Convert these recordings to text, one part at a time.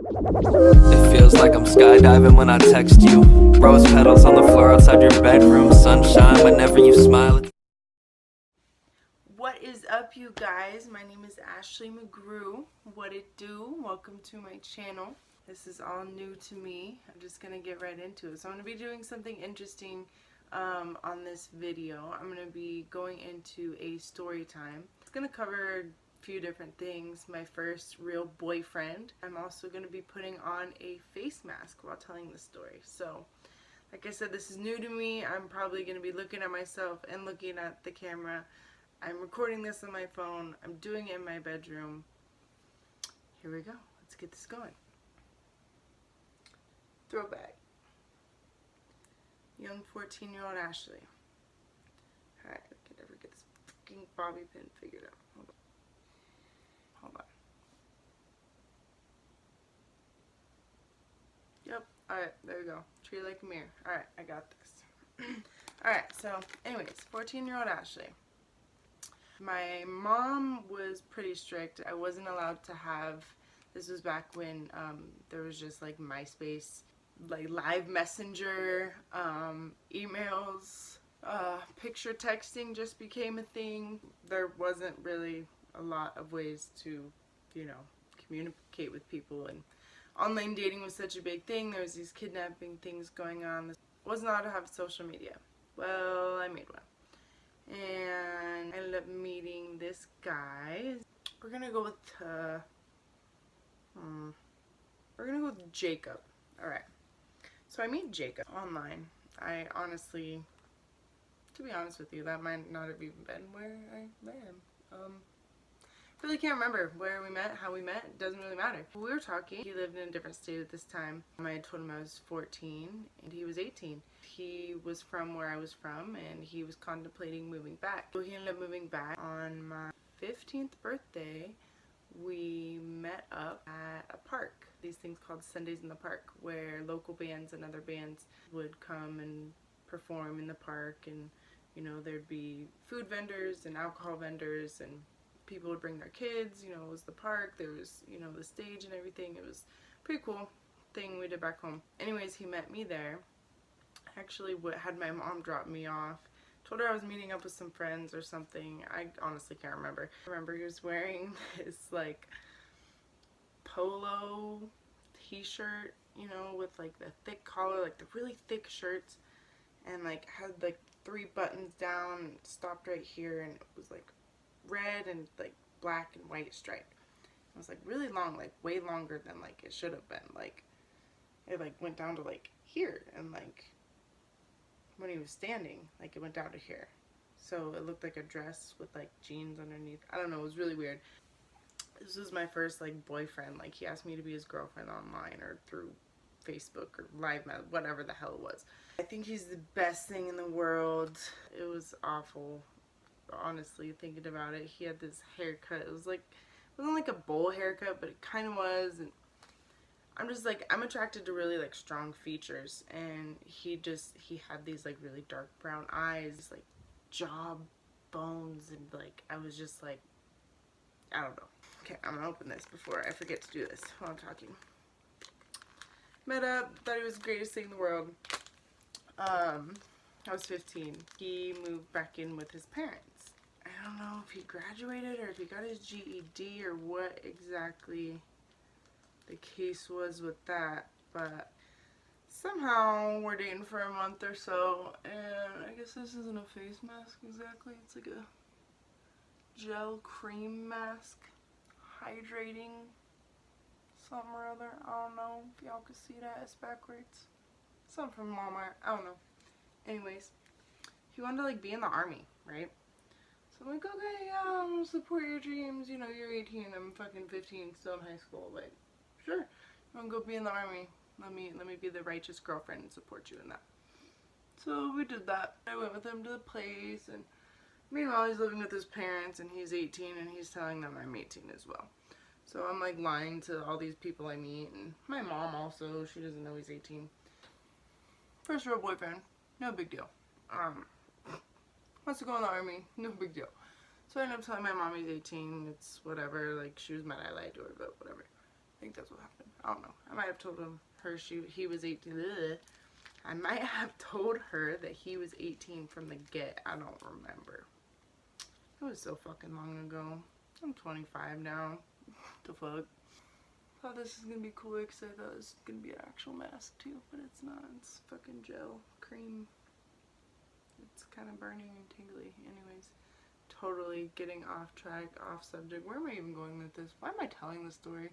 It feels like I'm skydiving when I text you. Rose petals on the floor outside your bedroom. Sunshine whenever you smile. What is up, you guys? My name is Ashley McGrew. What it do? Welcome to my channel. This is all new to me. I'm just gonna get right into it. So I'm gonna be doing something interesting on this video. I'm gonna be going into a story time. It's gonna cover a few different things. My first real boyfriend. I'm also gonna be putting on a face mask while telling the story. So like I said, this is new to me. I'm probably gonna be looking at myself and looking at the camera. I'm recording this on my phone. I'm doing it in my bedroom. Here we go. Let's get this going. Throwback. Young 14-year-old Ashley. Alright, I can never get this fucking bobby pin figured out. Hold on. Yep. Alright, there we go. Treat it like a mirror. Alright, I got this. Alright, so anyways, 14-year-old Ashley. My mom was pretty strict. I wasn't allowed to have, this was back when there was just like MySpace, like live messenger, emails, picture texting just became a thing. There wasn't really a lot of ways to, you know, communicate with people, and online dating was such a big thing. There was these kidnapping things going on. I wasn't allowed to have social media. Well, I made one. And I ended up meeting this guy. We're gonna go with Jacob. Alright. So I meet Jacob online. I honestly, to be honest with you, that might not have even been where I met him. Really can't remember where we met, how we met. It doesn't really matter. We were talking. He lived in a different state at this time. I had told him I was 14 and he was 18. He was from where I was from and he was contemplating moving back. So he ended up moving back. On my 15th birthday, we met up at a park. These things called Sundays in the Park, where local bands and other bands would come and perform in the park, and you know, there'd be food vendors and alcohol vendors, and people would bring their kids. You know, it was the park, there was, you know, the stage and everything. It was a pretty cool thing we did back home. Anyways, he met me there. Actually had my mom drop me off. Told her I was meeting up with some friends or something. I honestly can't remember. I remember he was wearing this like polo t-shirt, you know, with like the thick collar, like the really thick shirts, and like had like 3 buttons down, stopped right here, and it was like red and like black and white stripe. It was like really long, like way longer than like it should have been. Like it like went down to like here, and like when he was standing, like it went down to here. So it looked like a dress with like jeans underneath. I don't know, it was really weird. This was my first like boyfriend. Like he asked me to be his girlfriend online or through Facebook or live mail, whatever the hell it was. I think he's the best thing in the world. It was awful, honestly, thinking about it. He had this haircut. It was like, it wasn't like a bowl haircut, but it kind of was. And I'm just like, I'm attracted to really like strong features, and he had these like really dark brown eyes, like jaw bones, and like I was just like, I don't know. Okay, I'm gonna open this before I forget to do this while I'm talking. Met up, thought he was the greatest thing in the world. I was 15. He moved back in with his parents. I don't know if he graduated or if he got his GED or what exactly the case was with that, but somehow we're dating for a month or so, and I guess this isn't a face mask exactly. It's like a gel cream mask, hydrating something or other. I don't know if y'all can see that. It's backwards. Something from Walmart. I don't know. Anyways, he wanted to like be in the army, right? So I'm like, okay, yeah, I'm gonna support your dreams. You know, you're 18, I'm fucking 15, still in high school. Like, sure, you wanna go be in the army? Let me be the righteous girlfriend and support you in that. So we did that. I went with him to the place, and meanwhile he's living with his parents, and he's 18, and he's telling them I'm 18 as well. So I'm like lying to all these people I meet, and my mom also, she doesn't know he's 18. First real boyfriend, no big deal. Wants to go in the army, no big deal. So I ended up telling my mom he's 18, it's whatever, like she was mad I lied to her, but whatever. I think that's what happened. I don't know. I might have told he was 18. Ugh. I might have told her that he was 18 from the get. I don't remember. It was so fucking long ago. I'm 25 now. The fuck? Thought this was gonna be cool because I thought it was gonna be an actual mask too, but it's not. It's fucking gel cream. It's kind of burning and tingly. Anyways, totally getting off track, off subject. Where am I even going with this? Why am I telling this story?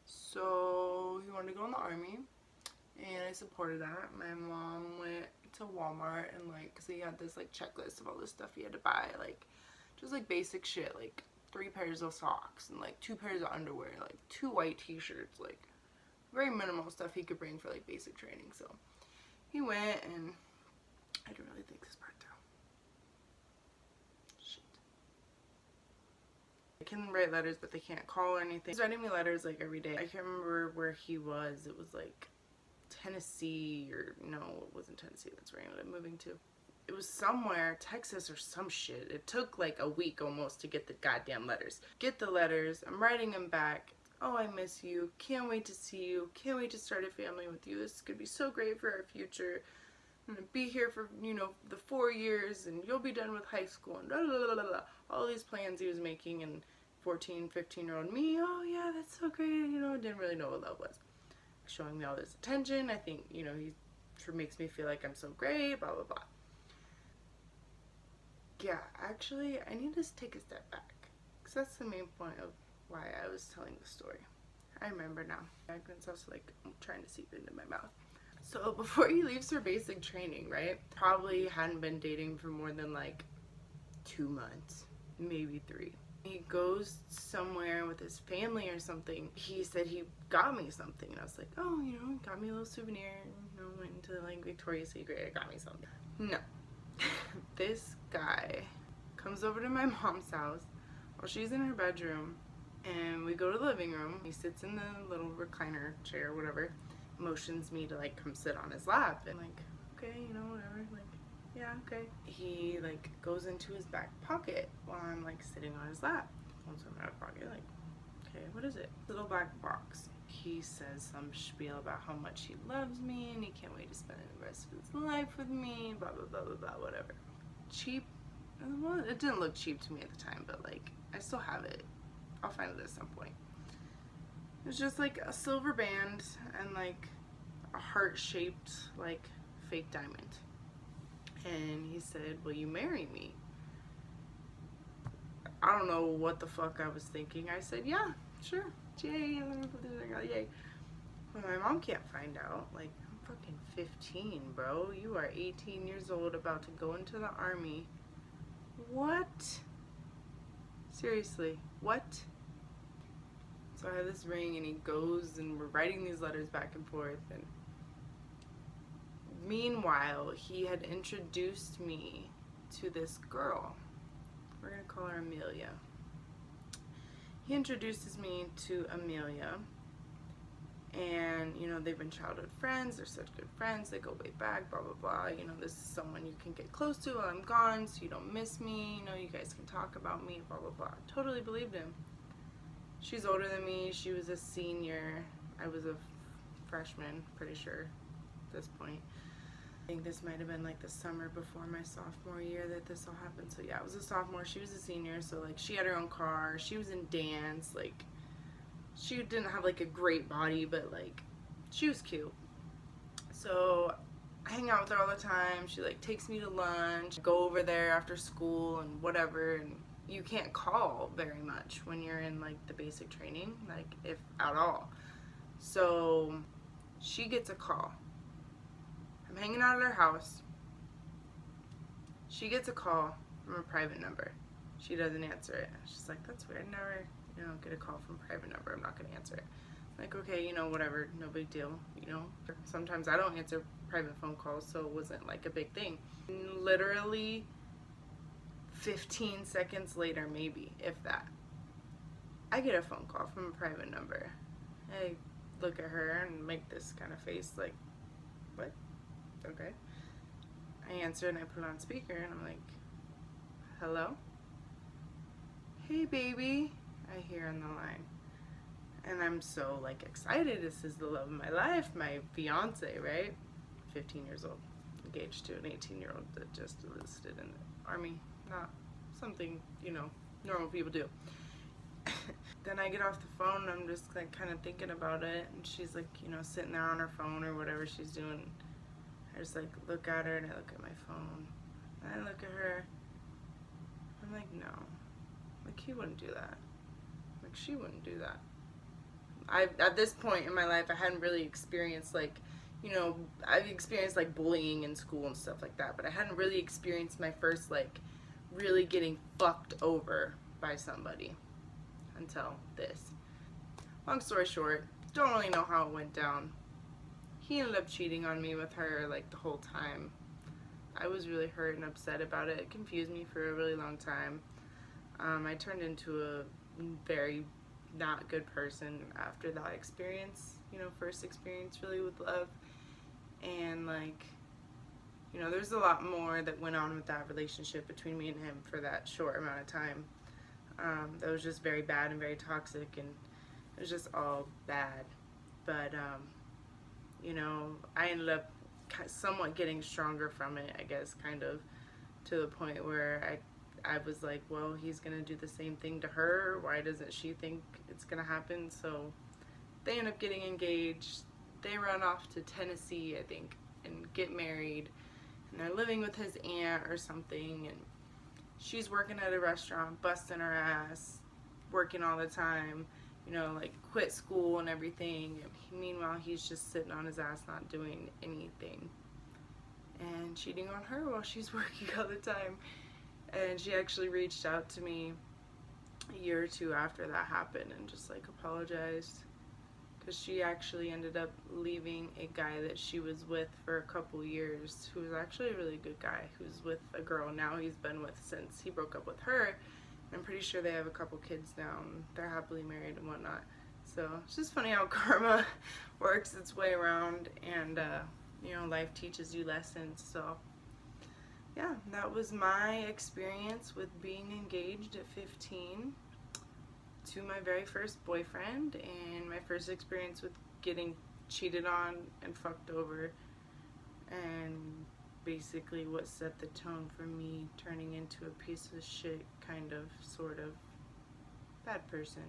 So he wanted to go in the army, and I supported that. My mom went to Walmart and like, cause he had this like checklist of all this stuff he had to buy, like just like basic shit, like 3 pairs of socks and like 2 pairs of underwear, like 2 white t-shirts, like very minimal stuff he could bring for like basic training. So he went, and I didn't really think this part through. Shit. They can write letters, but they can't call or anything. He's writing me letters like every day. I can't remember where he was. It was like Tennessee, or no, it wasn't Tennessee. That's where I ended up moving to. It was somewhere, Texas or some shit. It took like a week almost to get the goddamn letters. Get the letters. I'm writing them back. Oh, I miss you. Can't wait to see you. Can't wait to start a family with you. This is going to be so great for our future. I'm going to be here for, you know, the 4 years, and you'll be done with high school, and blah, blah, blah, blah, blah. All these plans he was making, and 14, 15-year-old me, oh yeah, that's so great, you know, didn't really know what love was. Showing me all this attention. I think, you know, he makes me feel like I'm so great, blah, blah, blah. Yeah, actually, I need to take a step back, because that's the main point of why I was telling the story. I remember now. It's also like trying to seep into my mouth. So before he leaves for basic training, right, probably hadn't been dating for more than like 2 months, maybe 3. He goes somewhere with his family or something. He said he got me something, and I was like, oh, you know, got me a little souvenir, you know, went into like Victoria's Secret, got me something. No. This guy comes over to my mom's house while she's in her bedroom, and we go to the living room. He sits in the little recliner chair, whatever, motions me to like come sit on his lap, and like, okay, you know, whatever, like, yeah, okay. He like goes into his back pocket while I'm like sitting on his lap. Pulls him out of pocket, like, okay, what is it? Little black box. He says some spiel about how much he loves me and he can't wait to spend the rest of his life with me, blah, blah, blah, blah, blah, whatever. Cheap. Well, it didn't look cheap to me at the time, but like, I still have it. I'll find it at some point. It was just like a silver band and like a heart-shaped like fake diamond. And he said, will you marry me? I don't know what the fuck I was thinking. I said, yeah, sure. Yay, let me put this thing out, yay. Well, my mom can't find out. Like, I'm fucking 15, bro. You are 18 years old, about to go into the army. What? Seriously, what? So I have this ring, and he goes, and we're writing these letters back and forth, and meanwhile, he had introduced me to this girl. We're gonna call her Amelia. He introduces me to Amelia, and, you know, they've been childhood friends. They're such good friends. They go way back, blah, blah, blah. You know, this is someone you can get close to while I'm gone, so you don't miss me. You know, you guys can talk about me, blah, blah, blah. Totally believed him. She's older than me. She was a senior. I was a freshman, pretty sure, at this point. I think this might have been like the summer before my sophomore year that this all happened. So yeah, I was a sophomore, she was a senior, so like she had her own car, she was in dance, like she didn't have like a great body, but like she was cute. So I hang out with her all the time. She like takes me to lunch, go over there after school and whatever, and you can't call very much when you're in like the basic training, like if at all. So she gets a call. I'm hanging out at her house. She gets a call from a private number. She doesn't answer it. She's like, that's weird. I never, you know, get a call from a private number. I'm not going to answer it. I'm like, okay, you know, whatever. No big deal, you know. Sometimes I don't answer private phone calls, so it wasn't like a big thing. Literally 15 seconds later, maybe, if that, I get a phone call from a private number. I look at her and make this kind of face like, what? Okay. I answer and I put it on speaker and I'm like, hello? Hey baby, I hear on the line. And I'm so like excited. This is the love of my life, my fiance, right? 15 years old, engaged to an 18-year-old that just enlisted in the army. Not something, you know, normal people do. Then I get off the phone and I'm just like kind of thinking about it, and she's like, you know, sitting there on her phone or whatever she's doing. I just like look at her and I look at my phone and I look at her. I'm like, no, like he wouldn't do that. Like she wouldn't do that. At this point in my life, I hadn't really experienced like, you know, I've experienced like bullying in school and stuff like that, but I hadn't really experienced my first like really getting fucked over by somebody until this. Long story short, don't really know how it went down. He ended up cheating on me with her like the whole time. I was really hurt and upset about it. It confused me for a really long time. I turned into a very not good person after that experience, you know, first experience really with love. And like, you know, there's a lot more that went on with that relationship between me and him for that short amount of time. That was just very bad and very toxic, and it was just all bad. But you know, I ended up somewhat getting stronger from it, I guess, kind of, to the point where I was like, well, he's gonna do the same thing to her. Why doesn't she think it's gonna happen? So they end up getting engaged. They run off to Tennessee, I think, and get married. And they're living with his aunt or something. And she's working at a restaurant, busting her ass, working all the time. You know, like quit school and everything. And meanwhile, he's just sitting on his ass, not doing anything, and cheating on her while she's working all the time. And she actually reached out to me a year or two after that happened and just like apologized, because she actually ended up leaving a guy that she was with for a couple years, who was actually a really good guy, who's with a girl now he's been with since he broke up with her. I'm pretty sure they have a couple kids now and they're happily married and whatnot. So it's just funny how karma works its way around, and you know, life teaches you lessons. So yeah, that was my experience with being engaged at 15 to my very first boyfriend, and my first experience with getting cheated on and fucked over, and basically what set the tone for me turning into a piece of shit, kind of, sort of, bad person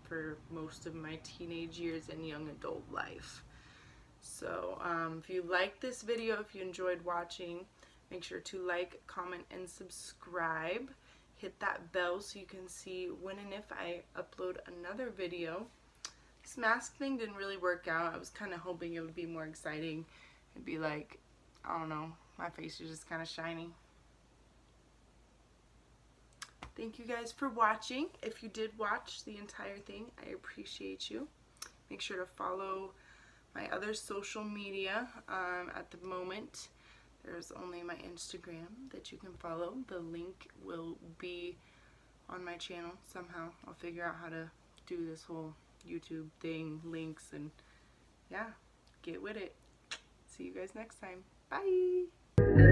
for most of my teenage years and young adult life. So if you liked this video, if you enjoyed watching, make sure to like, comment, and subscribe. Hit that bell so you can see when and if I upload another video. This mask thing didn't really work out. I was kind of hoping it would be more exciting. It'd be like, I don't know, my face is just kind of shiny. Thank you guys for watching. If you did watch the entire thing, I appreciate you. Make sure to follow my other social media. At the moment, there's only my Instagram that you can follow. The link will be on my channel somehow. I'll figure out how to do this whole YouTube thing, links, and yeah, get with it. See you guys next time. Bye!